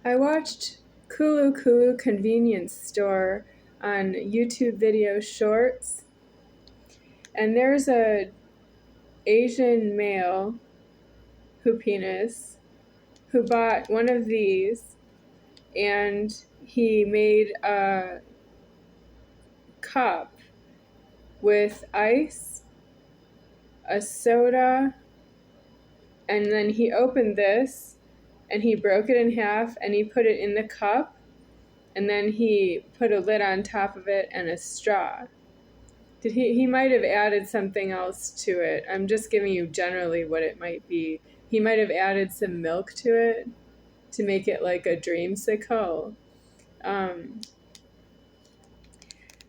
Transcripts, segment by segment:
I watched Kulu Kulu Convenience Store on YouTube video shorts, and there's a Asian male, Whopenis, who bought one of these, and he made a cup with ice, a soda, and then he opened this and he broke it in half and he put it in the cup, and then he put a lid on top of it and a straw. He might have added something else to it. I'm just giving you generally what it might be. He might have added some milk to it to make it like a dreamsicle.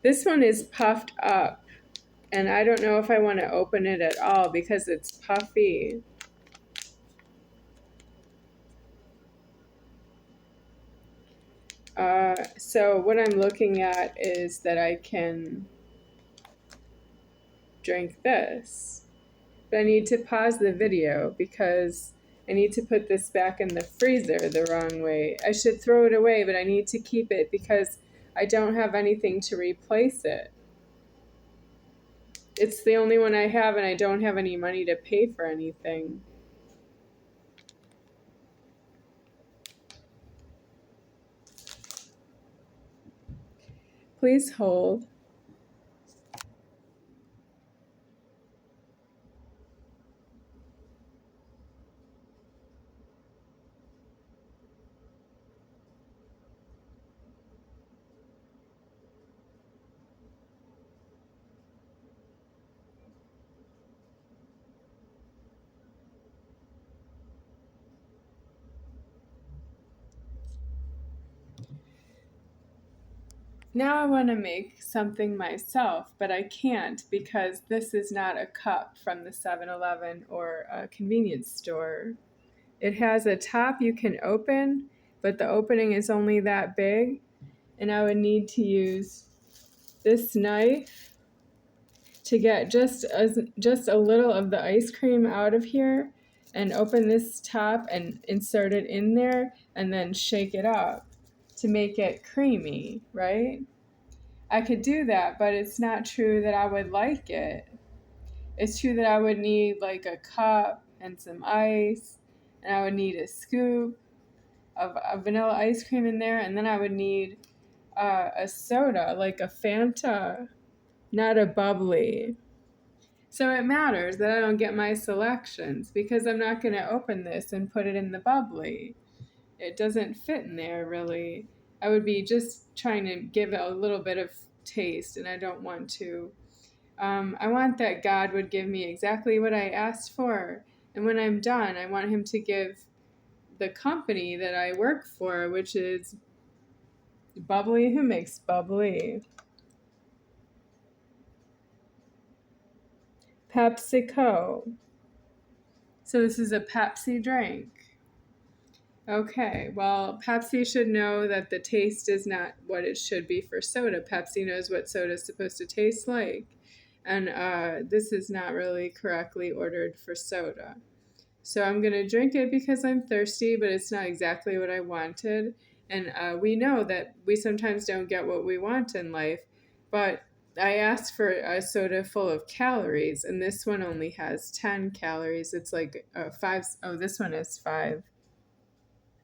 This one is puffed up, and I don't know if I want to open it at all because it's puffy. So what I'm looking at is that I can drink this. But I need to pause the video because I need to put this back in the freezer the wrong way. I should throw it away, but I need to keep it because I don't have anything to replace it. It's the only one I have, and I don't have any money to pay for anything. Please hold. Now I want to make something myself, but I can't because this is not a cup from the 7-Eleven or a convenience store. It has a top you can open, but the opening is only that big, and I would need to use this knife to get just a little of the ice cream out of here and open this top and insert it in there and then shake it up to make it creamy, right? I could do that, but it's not true that I would like it. It's true that I would need like a cup and some ice, and I would need a scoop of vanilla ice cream in there, and then I would need a soda, like a Fanta, not a bubbly. So it matters that I don't get my selections because I'm not going to open this and put it in the bubbly. It doesn't fit in there really. I would be just trying to give it a little bit of taste, and I don't want to. I want that God would give me exactly what I asked for. And when I'm done, I want him to give the company that I work for, which is Bubbly. Who makes bubbly? PepsiCo. So this is a Pepsi drink. Okay, well, Pepsi should know that the taste is not what it should be for soda. Pepsi knows what soda is supposed to taste like. And this is not really correctly ordered for soda. So I'm going to drink it because I'm thirsty, but it's not exactly what I wanted. And we know that we sometimes don't get what we want in life. But I asked for a soda full of calories, and this one only has 10 calories. It's like 5. Oh, this one is 5.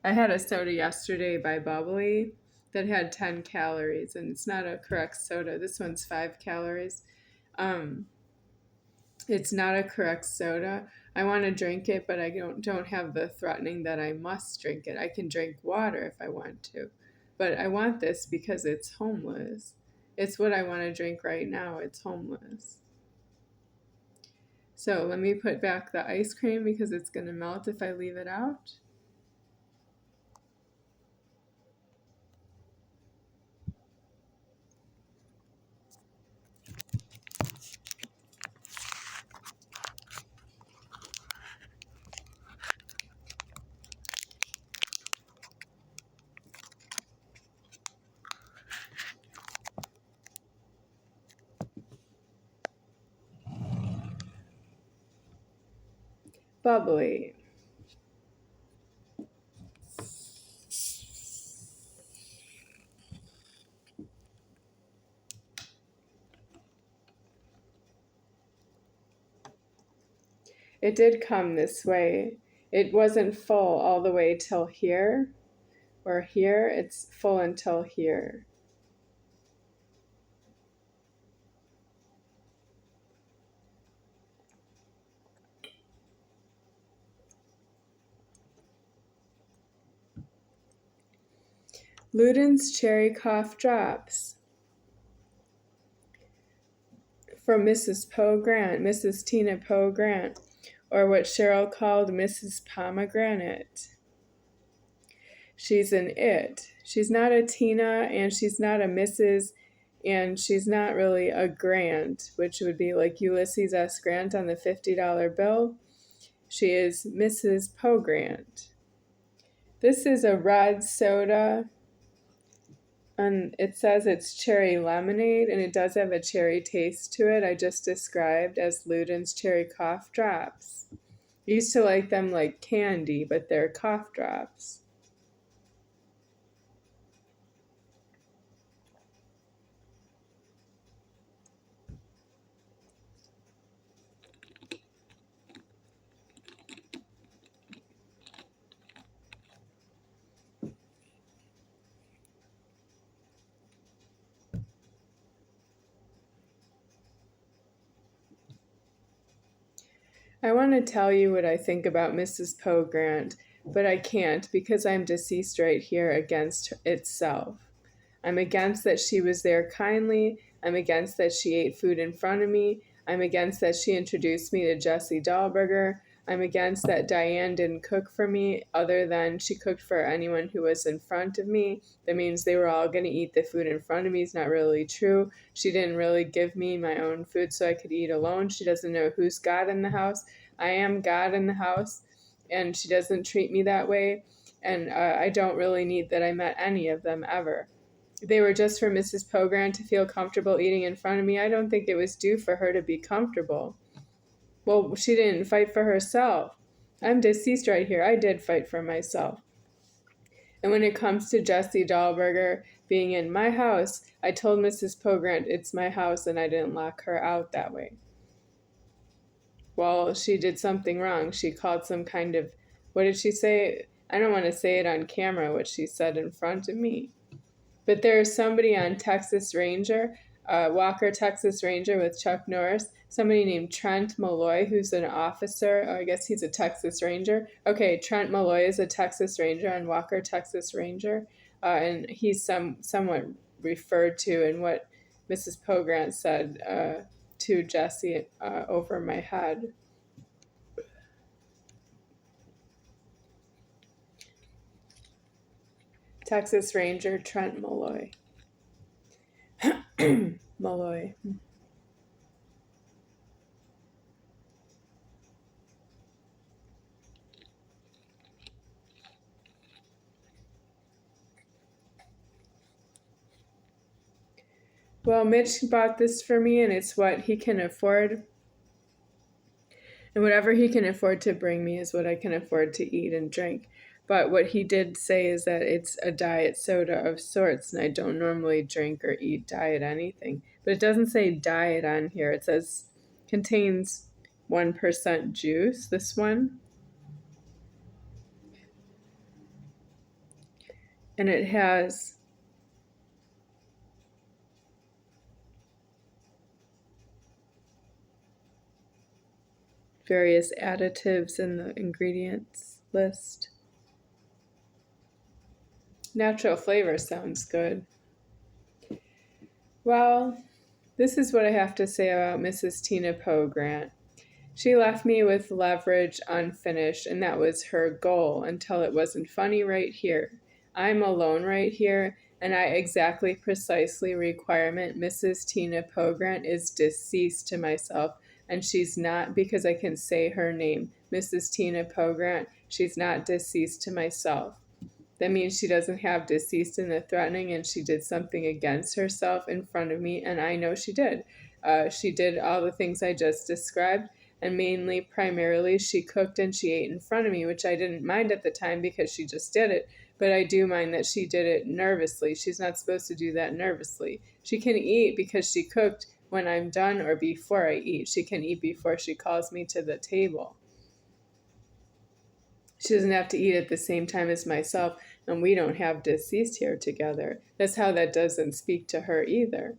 I had a soda yesterday by Bubbly that had 10 calories, and it's not a correct soda. This one's 5 calories. It's not a correct soda. I want to drink it, but I don't have the threatening that I must drink it. I can drink water if I want to, but I want this because it's homeless. It's what I want to drink right now. It's homeless. So let me put back the ice cream because it's going to melt if I leave it out. Bubbly. It did come this way. It wasn't full all the way till here or here. It's full until here. Luden's Cherry Cough Drops from Mrs. Poe Grant, Mrs. Tina Poe Grant, or what Cheryl called Mrs. Pomegranate. She's an it. She's not a Tina, and she's not a Mrs., and she's not really a Grant, which would be like Ulysses S. Grant on the $50 bill. She is Mrs. Poe Grant. This is a red soda, and it says it's cherry lemonade, and it does have a cherry taste to it. I just described as Luden's Cherry Cough Drops. I used to like them like candy, but they're cough drops. I want to tell you what I think about Mrs. Poe Grant, but I can't because I'm deceased right here against itself. I'm against that she was there kindly. I'm against that she ate food in front of me. I'm against that she introduced me to Jesse Dahlberger. I'm against that Diane didn't cook for me other than she cooked for anyone who was in front of me. That means they were all going to eat the food in front of me. It's not really true. She didn't really give me my own food so I could eat alone. She doesn't know who's God in the house. I am God in the house, and she doesn't treat me that way. And I don't really need that I met any of them ever. They were just for Mrs. Poe Grant to feel comfortable eating in front of me. I don't think it was due for her to be comfortable. Well, she didn't fight for herself. I'm deceased right here. I did fight for myself. And when it comes to Jesse Dahlberger being in my house, I told Mrs. Poe Grant it's my house and I didn't lock her out that way. Well, she did something wrong. She called some kind of, what did she say? I don't want to say it on camera what she said in front of me. But there's somebody on Texas Ranger, Walker Texas Ranger with Chuck Norris, somebody named Trent Malloy, who's an officer. I guess he's a Texas Ranger. Okay, Trent Malloy is a Texas Ranger on Walker Texas Ranger, and he's somewhat referred to in what Mrs. Poe Grant said to Jesse over my head. Texas Ranger Trent Malloy. Malloy. Well, Mitch bought this for me, and it's what he can afford. And whatever he can afford to bring me is what I can afford to eat and drink. But what he did say is that it's a diet soda of sorts, and I don't normally drink or eat diet anything. But it doesn't say diet on here. It says contains 1% juice, this one. And it has various additives in the ingredients list. Natural flavor sounds good. Well, this is what I have to say about Mrs. Tina Poe Grant. She left me with leverage unfinished, and that was her goal until it wasn't funny right here. I'm alone right here, and I exactly precisely requirement Mrs. Tina Poe Grant is deceased to myself, and she's not because I can say her name. Mrs. Tina Poe Grant, she's not deceased to myself. That means she doesn't have deceased in the threatening, and she did something against herself in front of me, and I know she did. She did all the things I just described, and primarily, she cooked and she ate in front of me, which I didn't mind at the time because she just did it, but I do mind that she did it nervously. She's not supposed to do that nervously. She can eat because she cooked when I'm done or before I eat. She can eat before she calls me to the table. She doesn't have to eat at the same time as myself, and we don't have deceased here together. That's how that doesn't speak to her either.